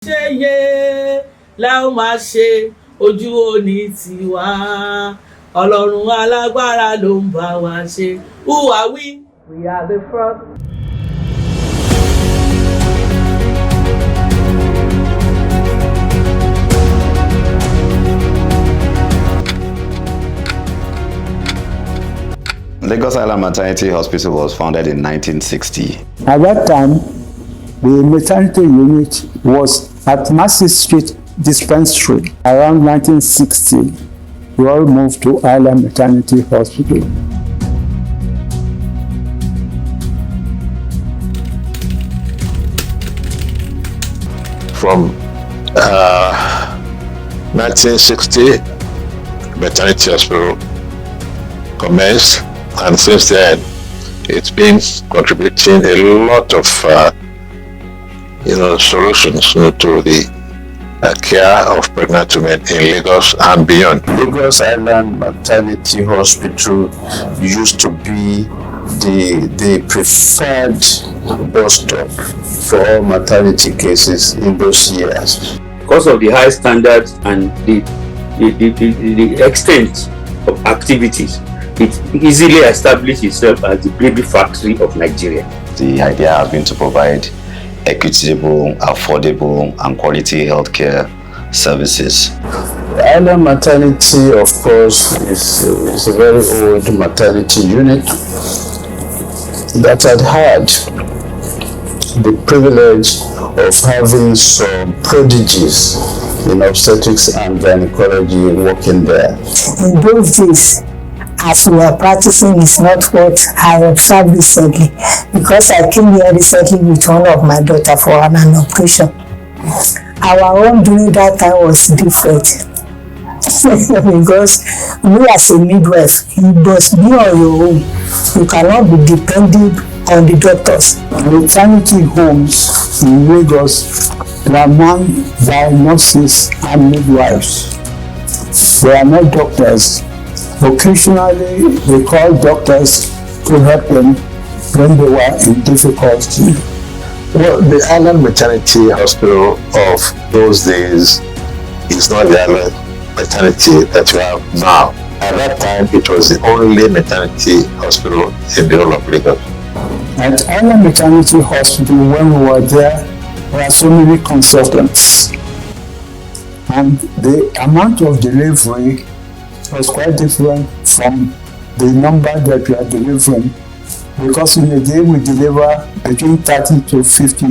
ṣeye la ó máa ṣe ojú òní tiwa ọlọ́run alágbára ló ń bá wa ṣe. Who are we? We are the first. Lagos Island Maternity Hospital was founded in 1960. At that time, the maternity unit was at Massey Street Dispensary. Around 1960, we all moved to Island Maternity Hospital. From 1960, Maternity Hospital commenced, and since then, it's been contributing a lot of solutions to the care of pregnant women in Lagos and beyond. Lagos Island Maternity Hospital used to be the preferred bus stop for all maternity cases in those years. Because of the high standards and the extent of activities, it easily established itself as the baby factory of Nigeria. The idea has been to provide equitable, affordable, and quality healthcare services. The Island Maternity, of course, is a very old maternity unit that had the privilege of having some prodigies in obstetrics and gynecology working there. In those days, as we are practicing, is not what I observed recently, because I came here recently with one of my daughter for an operation. Our own during that time was different because we as a midwife, you must be on your own. You cannot be depending on the doctors. Maternity homes in Lagos were manned by nurses and midwives. They are not doctors. Occasionally, we call doctors to help them when they were in difficulty. Well, the Island Maternity Hospital of those days is not the Island Maternity that we have now. At that time, it was the only maternity hospital in the whole of Lagos. At Island Maternity Hospital, when we were there were so many consultants. And the amount of delivery was quite different from the number that we are delivering, because in a day we deliver between 30 to 50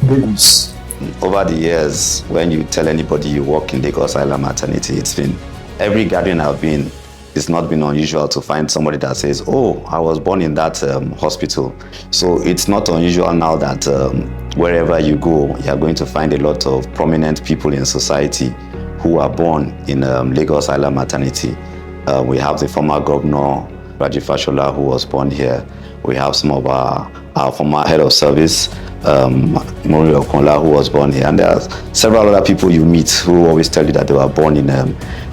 babies. Over the years, when you tell anybody you work in Lagos Island Maternity, it's been every gathering I've been, it's not been unusual to find somebody that says, "Oh, I was born in that hospital." So it's not unusual now that wherever you go, you are going to find a lot of prominent people in society who are born in Lagos Island Maternity. We have the former governor, Raji Fashola, who was born here. We have some of our former head of service, Mori Okonla, who was born here. And there are several other people you meet who always tell you that they were born in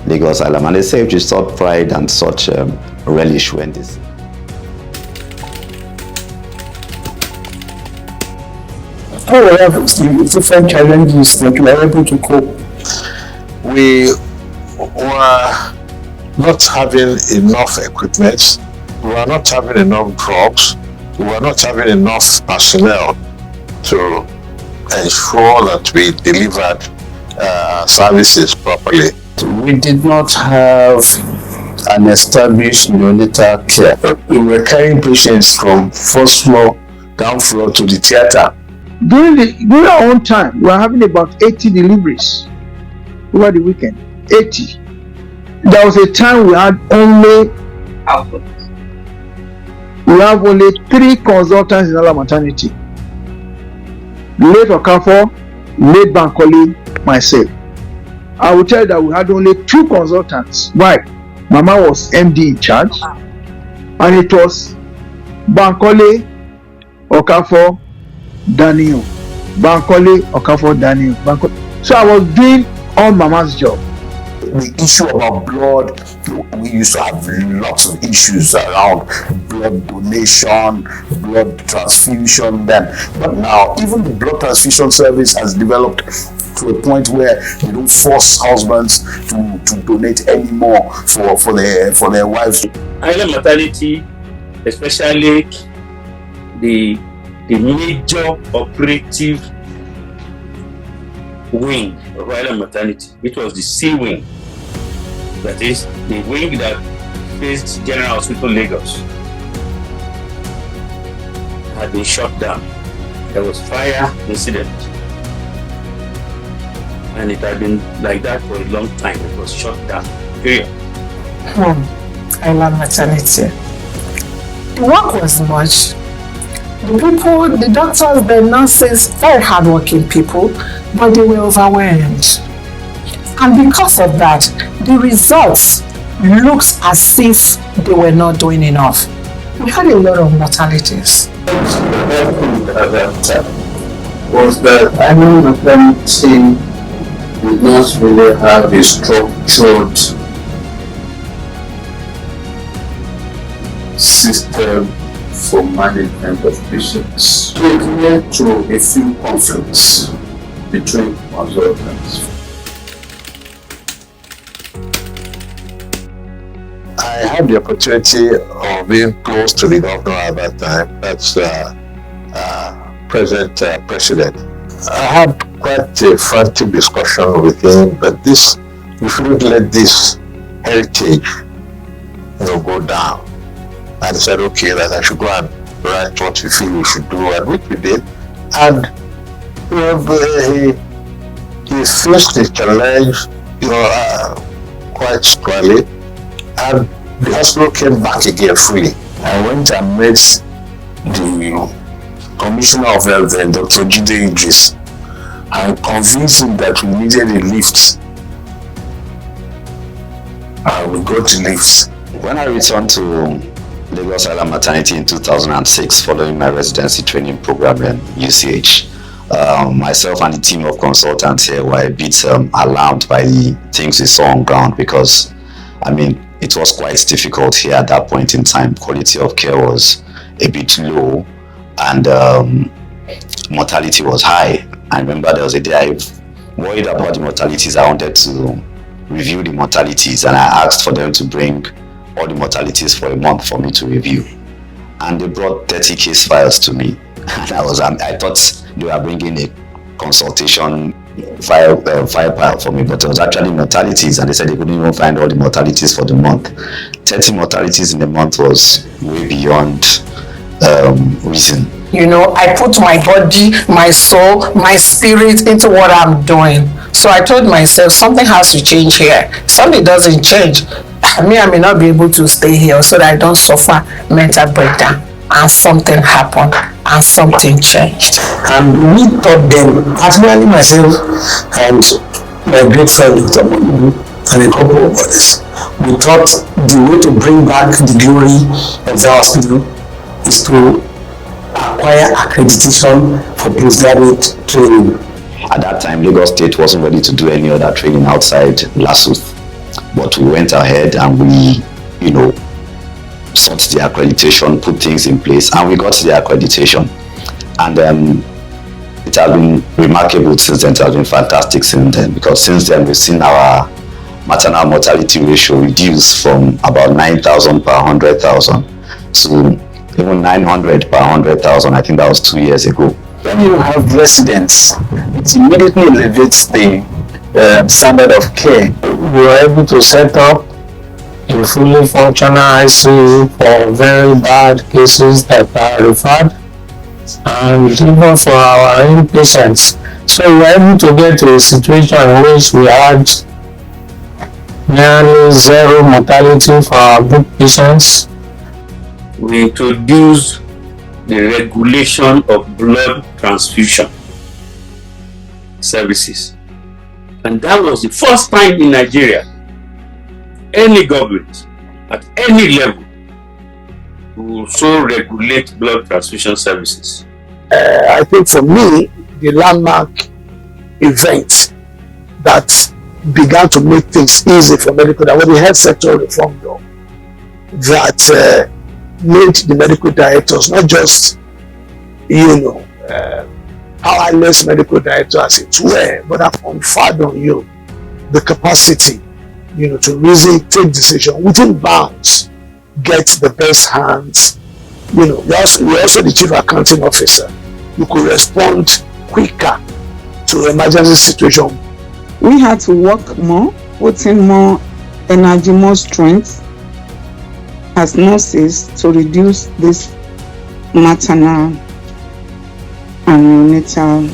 Lagos Island. And they say it's such pride and such relish when this. Oh, we have different challenges that we are able to cope. We were not having enough equipment, we were not having enough drugs, we were not having enough personnel to ensure that we delivered services properly. We did not have an established neonatal care. We were carrying patients from first floor, down floor to the theater. During our own time, we were having about 80 deliveries over the weekend. 80. There was a time we had only have only 3 consultants in our maternity. Late Okafor, late Bankole, myself. I will tell you that we had only 2 consultants. Why? Mama was MD in charge, and it was Bankole, Okafor, Daniel. Bankole, Okafor, Daniel. So I was doing all Mama's job. The issue about blood, we used to have lots of issues around blood donation, blood transfusion then. But now, even the blood transfusion service has developed to a point where they don't force husbands to donate anymore for their wives. Island Maternity, especially the major operative wing of Island Maternity, which was the C wing, that is the wing that faced General Hospital Lagos, had been shut down. There was fire incident, and it had been like that for a long time. It was shut down. Period. Island Maternity. The work was much. The people, the doctors, the nurses, very hardworking people, but they were overwhelmed. And because of that, the results looks as if they were not doing enough. We had a lot of mortalities. Was that Island Maternity did not really have a structured system for management of patients. It led to a few conflicts between consultants. I had the opportunity of being close to the governor at that time. That's present president. I had quite a frantic discussion with him, but we shouldn't let this heritage, go down. And said, okay, that I should go and write what we feel we should do, and which we did. And he faced the challenge, quite squarely, and the hospital came back again freely. I went and met the Commissioner of Health, Dr. Jide Idris, and convinced him that we needed a lift. And we got the lift. When I returned to Lagos Island Maternity in 2006, following my residency training program in UCH, myself and the team of consultants here were a bit alarmed by the things we saw on ground, because, it was quite difficult here at that point in time. Quality of care was a bit low, and mortality was high. I remember there was a day I worried about the mortalities. I wanted to review the mortalities, and I asked for them to bring all the mortalities for a month for me to review, and they brought 30 case files to me, and I thought they were bringing a consultation file for me, but it was actually mortalities, and they said they couldn't even find all the mortalities for the month. 30 mortalities in a month was way beyond reason. I put my body, my soul, my spirit into what I'm doing. So I told myself something has to change here. Something doesn't change, I may not be able to stay here, so that I don't suffer mental breakdown. And something happened, and something changed. And we taught them, particularly myself and my great friend Dr. Monu and a couple of others, we thought the way to bring back the glory of the hospital is to acquire accreditation for postgraduate training. At that time, Lagos State wasn't ready to do any other training outside LASUTH, but we went ahead and we, sought the accreditation, put things in place, and we got the accreditation. And it has been remarkable since then. It has been fantastic since then, because since then we've seen our maternal mortality ratio reduce from about 9,000 per 100,000 to even 900 per 100,000. I think that was 2 years ago. When you have residents, it immediately elevates the standard of care. We were able to set up a fully functional ICU for very bad cases that are referred, and even for our inpatients. So we were able to get to a situation in which we had nearly zero mortality for our good patients. We introduced the regulation of blood transfusion services, and that was the first time in Nigeria any government at any level will so regulate blood transfusion services. I think for me, the landmark event that began to make things easy for medical, that was the health sector reform law that made the medical directors not just, powerless medical director as it were, but I've conferred on you the capacity, to reason, take decision within bounds, get the best hands. You're also the chief accounting officer. You could respond quicker to emergency situation. We had to work more, put in more energy, more strength as nurses to reduce this maternal and neonatal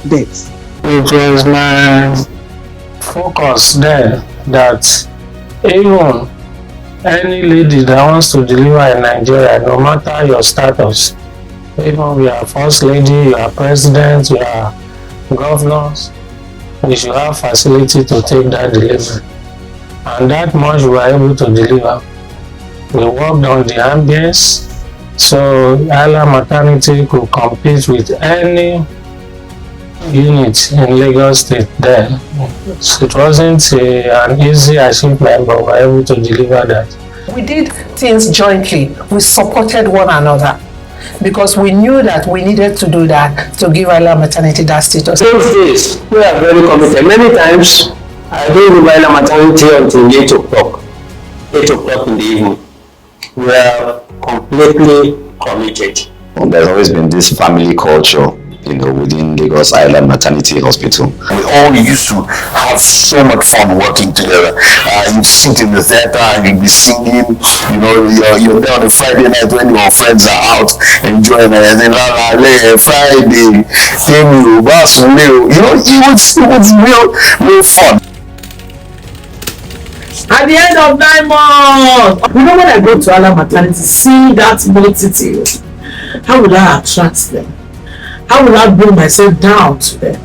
deaths. It was my focus there that even any lady that wants to deliver in Nigeria, no matter your status, even you are first lady, you are president, you are governors, we should have facility to take that delivery. And that much we were able to deliver. We worked on the ambience, so Island Maternity could compete with any unit in Lagos State there. So it wasn't an easy achievement, but we were able to deliver that. We did things jointly. We supported one another because we knew that we needed to do that to give Island Maternity that status. Those days, we are very committed. Many times, I don't leave Island Maternity until 8 o'clock. 8 o'clock in the evening. We are completely committed. There's always been this family culture, within Lagos Island Maternity Hospital. We all used to have so much fun working together. You'd sit in the theater and you'd be singing. You're there on a Friday night when your friends are out enjoying it. And then Friday, it was real fun. At the end of 9 months, when I go to Island Maternity, see that multitude, how would I attract them? How will I bring myself down to them?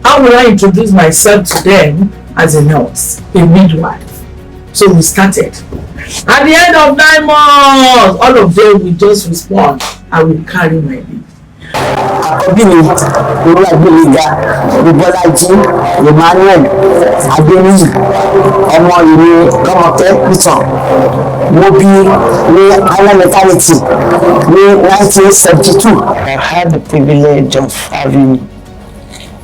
How will I introduce myself to them as a nurse, a midwife? So we started. At the end of 9 months, all of them will just respond. I will carry my baby. Emmanuel Adeniyi ọmọ ìwé Lọ́mọkẹ́ Pìtàn mo bí ní Island Maternity ní 1972. I had the privilege of having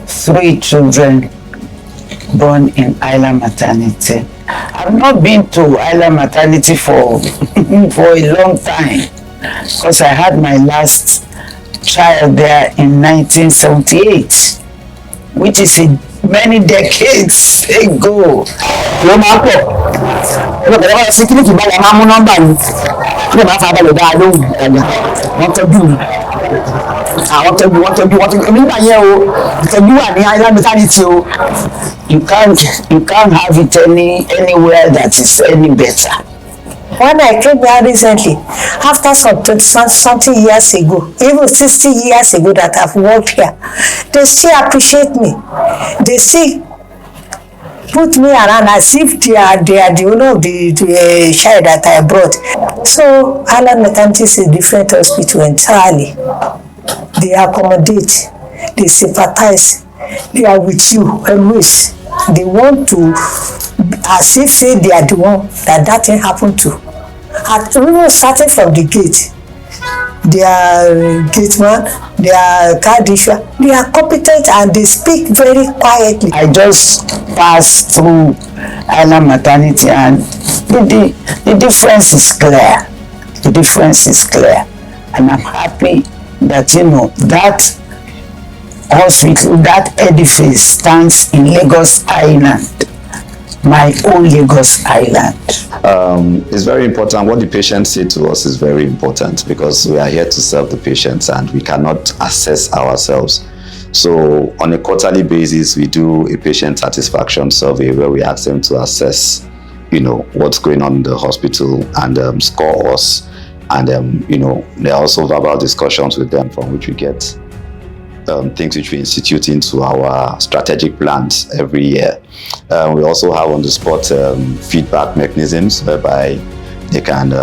3 children born in Island Maternity. I've not been to Island Maternity for a long time because I had my last child there in 1978, which is many decades ago. You can't have it anywhere that is any better. When I came here recently, after something years ago, even 60 years ago that I've worked here, they still appreciate me. They still put me around as if they are the owner of the child that I brought. So Island Maternity is a different hospital entirely. They accommodate, they sympathize, they are with you always. They want to, as if say they are the one that thing happened to. Even starting from the gate, they are gate man, they are card issuer, they are competent and they speak very quietly. I just passed through Island Maternity and the difference is clear. The difference is clear. And I'm happy that, that hospital, that edifice stands in Lagos Island. My own Lagos Island. It's very important. What the patients say to us is very important because we are here to serve the patients and we cannot assess ourselves. So on a quarterly basis, we do a patient satisfaction survey where we ask them to assess, what's going on in the hospital and score us. And, there are also verbal discussions with them from which we get things which we institute into our strategic plans every year. We also have on the spot feedback mechanisms whereby they can,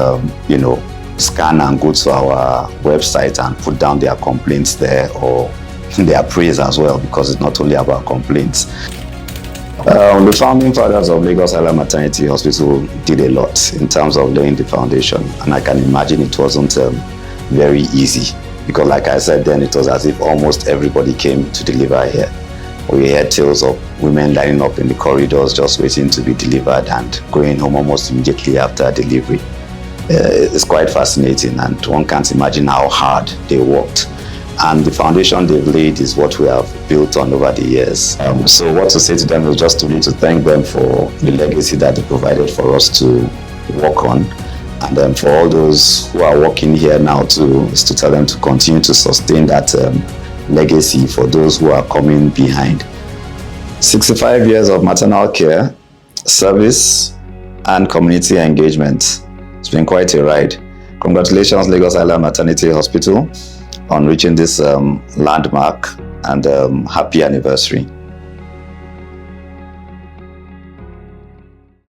scan and go to our website and put down their complaints there or their praise as well, because it's not only about complaints. The founding fathers of Lagos Island Maternity Hospital did a lot in terms of laying the foundation, and I can imagine it wasn't very easy. because like I said then, it was as if almost everybody came to deliver here. We heard tales of women lining up in the corridors just waiting to be delivered and going home almost immediately after delivery. It's quite fascinating, and one can't imagine how hard they worked. And the foundation they've laid is what we have built on over the years. So what to say to them is just to thank them for the legacy that they provided for us to work on. And then for all those who are working here now too, is to tell them to continue to sustain that legacy for those who are coming behind. 65 years of maternal care, service, and community engagement. It's been quite a ride. Congratulations, Lagos Island Maternity Hospital, on reaching this landmark, and happy anniversary.